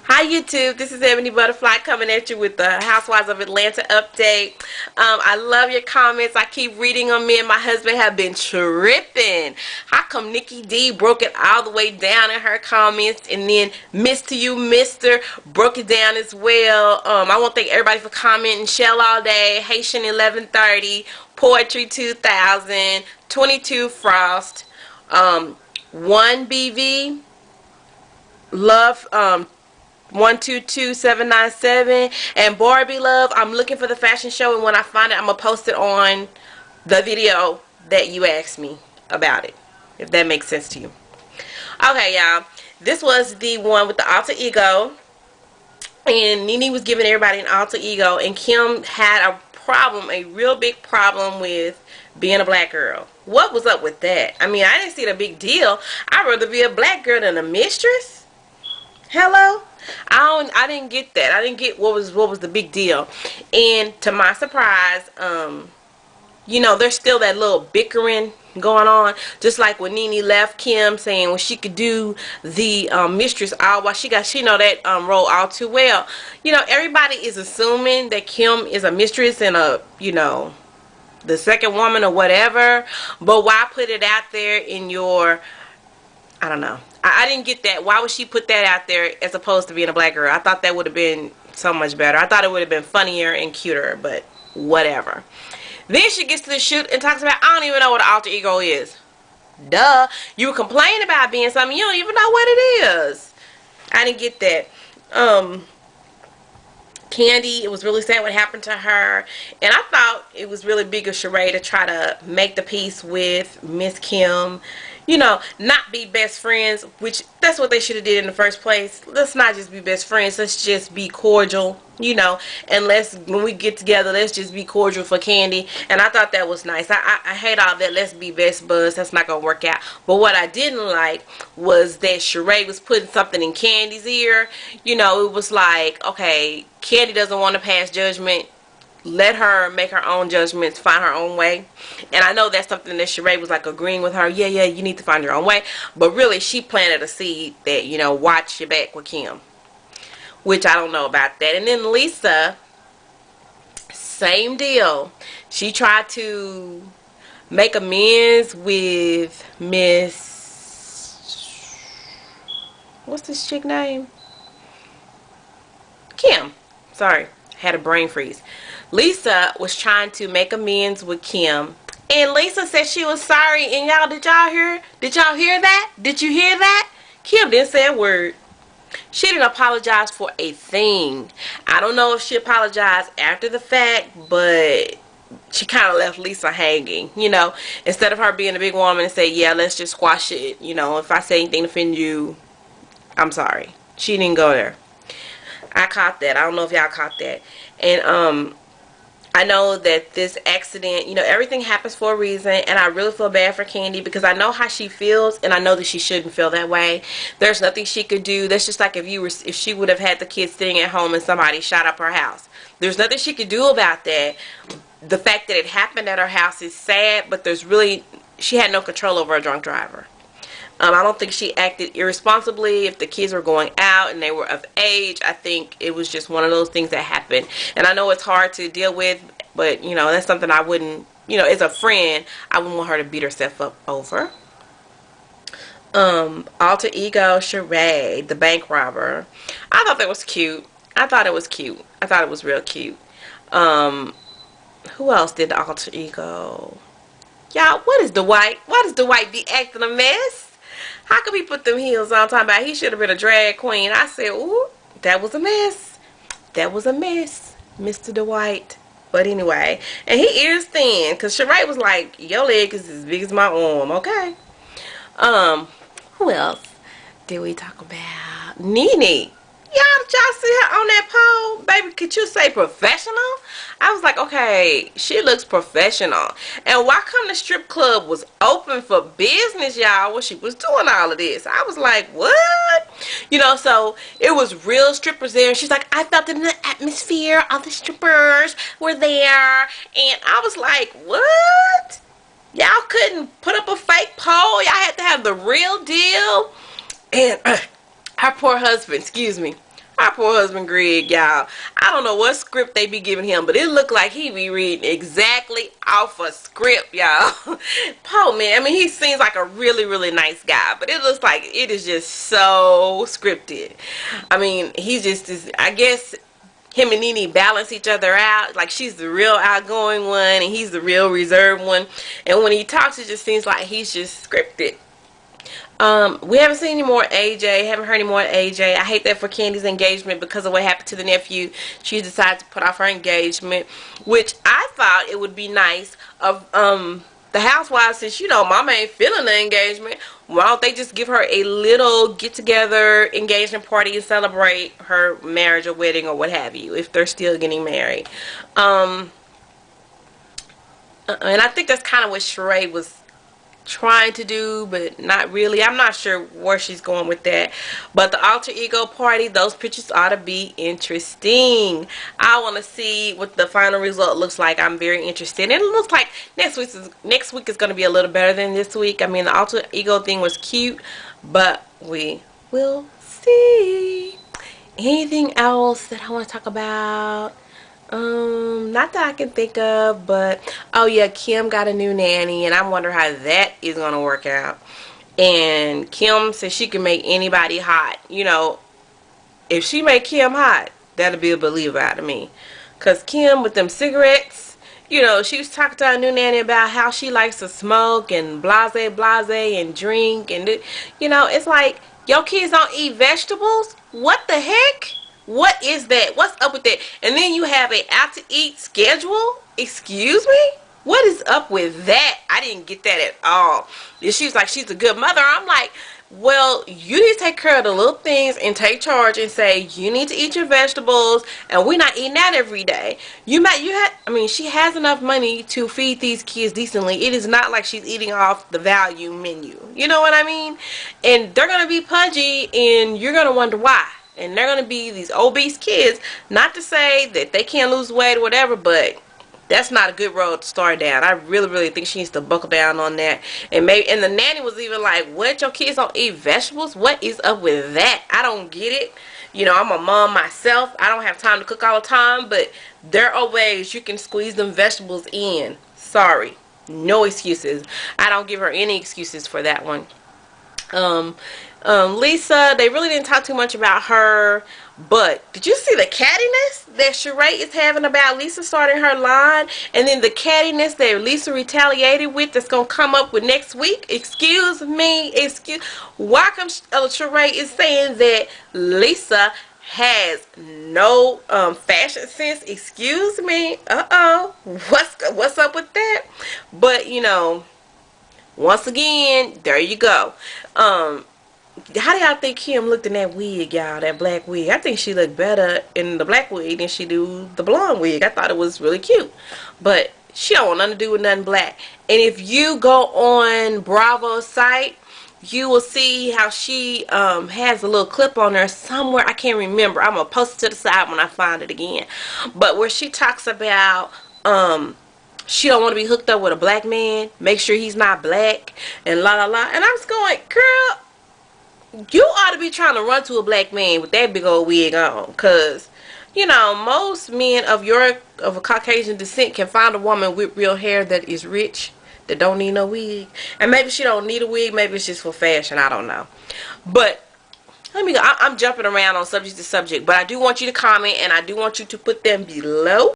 Hi YouTube, this is Ebony Butterfly coming at you with the Housewives of Atlanta update. I love your comments. I keep reading them. Me and my husband have been tripping. How come Nikki D broke it all the way down in her comments, and then Mr. You Mister broke it down as well. I want to thank everybody for commenting. Shell All Day, Haitian 1130, Poetry 2000, 22 Frost, 1BV, Love 122797, and Barbie Love. I'm looking for the fashion show, and when I find it, I'm gonna post it on the video that you asked me about it, if that makes sense to you. Okay, y'all, this was the one with the alter ego, and Nene was giving everybody an alter ego, and Kim had a problem, a real big problem with being a black girl. What was up with that? I mean, I didn't see the big deal. I'd rather be a black girl than a mistress. Hello? I didn't get that. I didn't get what was the big deal. And to my surprise, you know, there's still that little bickering going on. Just like when Nene left Kim, saying when she could do the mistress all while she know that role all too well. You know, everybody is assuming that Kim is a mistress and a, you know, the second woman or whatever. But why put it out there in your, I don't know. I didn't get that. Why would she put that out there as opposed to being a black girl? I thought that would have been so much better. I thought it would have been funnier and cuter, but whatever. Then she gets to the shoot and talks about, I don't even know what an alter ego is. Duh. You complain about being something, you don't even know what it is. I didn't get that. Candy, it was really sad what happened to her, and I thought it was really big of Sheree to try to make the peace with Miss Kim, you know, not be best friends, which that's what they should have did in the first place. Let's not just be best friends, let's just be cordial, you know, and when we get together, let's just be cordial for Candy. And I thought that was nice. I hate all that let's be best buds. That's not gonna work out. But what I didn't like was that Sheree was putting something in Candy's ear. You know, it was like, okay, Candy doesn't want to pass judgment. Let her make her own judgments, find her own way. And I know that's something that Sheree was like agreeing with her. Yeah, you need to find your own way. But really, she planted a seed that, you know, watch your back with Kim. Which I don't know about that. And then Lisa, same deal. She tried to make amends with Miss, what's this chick name? Kim. Sorry, had a brain freeze. Lisa was trying to make amends with Kim, and Lisa said she was sorry. And y'all, did y'all hear that? Did you hear that? Kim didn't say a word. She didn't apologize for a thing. I don't know if she apologized after the fact, but she kind of left Lisa hanging, you know, instead of her being a big woman and say, yeah, let's just squash it, you know, if I say anything to offend you, I'm sorry. She didn't go there. I caught that. I don't know if y'all caught that. And I know that this accident, you know, everything happens for a reason, and I really feel bad for Candy because I know how she feels, and I know that she shouldn't feel that way. There's nothing she could do. That's just like if she would have had the kids sitting at home and somebody shot up her house. There's nothing she could do about that. The fact that it happened at her house is sad, but she had no control over a drunk driver. I don't think she acted irresponsibly. If the kids were going out and they were of age, I think it was just one of those things that happened. And I know it's hard to deal with, but, you know, that's something I wouldn't, you know, as a friend, I wouldn't want her to beat herself up over. Alter ego, Sheree, the bank robber. I thought that was cute. I thought it was cute. I thought it was real cute. Who else did the alter ego? Y'all, what is Dwight? Why does Dwight be acting a mess? How could we put them heels on talking about he should have been a drag queen? I said, ooh, that was a mess. That was a mess, Mr. Dwight. But anyway, and he ears thin, because Sheree was like, your leg is as big as my arm, okay? Who else did we talk about? Nene. Y'all, did y'all see her on that pole? Baby, could you say professional? I was like, okay, she looks professional. And why come the strip club was open for business, y'all, when she was doing all of this? I was like, what? You know, so it was real strippers there. She's like, I felt it in the atmosphere. All the strippers were there. And I was like, what? Y'all couldn't put up a fake pole. Y'all had to have the real deal. And her poor husband, excuse me. Our poor husband Greg, y'all. I don't know what script they be giving him, but it looked like he be reading exactly off a script, y'all. Poor man. I mean, he seems like a really, really nice guy, but it looks like it is just so scripted. I mean, he just is, I guess him and Nene balance each other out. Like, she's the real outgoing one, and he's the real reserved one. And when he talks, it just seems like he's just scripted. We haven't seen any more AJ. Haven't heard any more AJ. I hate that for Candy's engagement because of what happened to the nephew. She decided to put off her engagement, which I thought it would be nice of the housewives, since you know Mama ain't feeling the engagement. Why don't they just give her a little get-together engagement party and celebrate her marriage or wedding or what have you, if they're still getting married. And I think that's kind of what Sheree was trying to do, but not really. I'm not sure where she's going with that. But the alter ego party, those pictures ought to be interesting. I want to see what the final result looks like. I'm very interested, and it looks like next week is going to be a little better than this week. I mean, the alter ego thing was cute, but we will see. Anything else that I want to talk about? Not that I can think of, but oh yeah, Kim got a new nanny, and I wonder how that is gonna work out. And Kim says she can make anybody hot. You know, if she make Kim hot, that'll be a believer out of me. Cause Kim with them cigarettes, you know, she was talking to her new nanny about how she likes to smoke and blase and drink, and you know, it's like, your kids don't eat vegetables. What the heck? What is that? What's up with that? And then you have a out to eat schedule? Excuse me? What is up with that? I didn't get that at all. She was like, she's a good mother. I'm like, well, you need to take care of the little things and take charge and say, you need to eat your vegetables, and we're not eating that every day. I mean, she has enough money to feed these kids decently. It is not like she's eating off the value menu. You know what I mean? And they're going to be pudgy, and you're going to wonder why. And they're going to be these obese kids. Not to say that they can't lose weight or whatever, but that's not a good road to start down. I really, really think she needs to buckle down on that. And the nanny was even like, what, your kids don't eat vegetables? What is up with that? I don't get it. You know, I'm a mom myself. I don't have time to cook all the time, but there are ways you can squeeze them vegetables in. Sorry. No excuses. I don't give her any excuses for that one. Lisa, they really didn't talk too much about her, but did you see the cattiness that Sheree is having about Lisa starting her line, and then the cattiness that Lisa retaliated with that's gonna come up with next week? Excuse me, why come Sheree is saying that Lisa has no fashion sense? Excuse me. What's up with that? But you know, once again, there you go. How do y'all think Kim looked in that wig, y'all? That black wig. I think she looked better in the black wig than she do the blonde wig. I thought it was really cute. But she don't want nothing to do with nothing black. And if you go on Bravo's site, you will see how she has a little clip on there somewhere. I can't remember. I'm going to post it to the side when I find it again. But where she talks about she don't want to be hooked up with a black man. Make sure he's not black. And la la la. And I'm just going, girl, you ought to be trying to run to a black man with that big old wig on. Because, you know, most men of a Caucasian descent can find a woman with real hair that is rich, that don't need no wig. And maybe she don't need a wig. Maybe it's just for fashion. I don't know. But let me go. I'm jumping around on subject to subject. But I do want you to comment, and I do want you to put them below.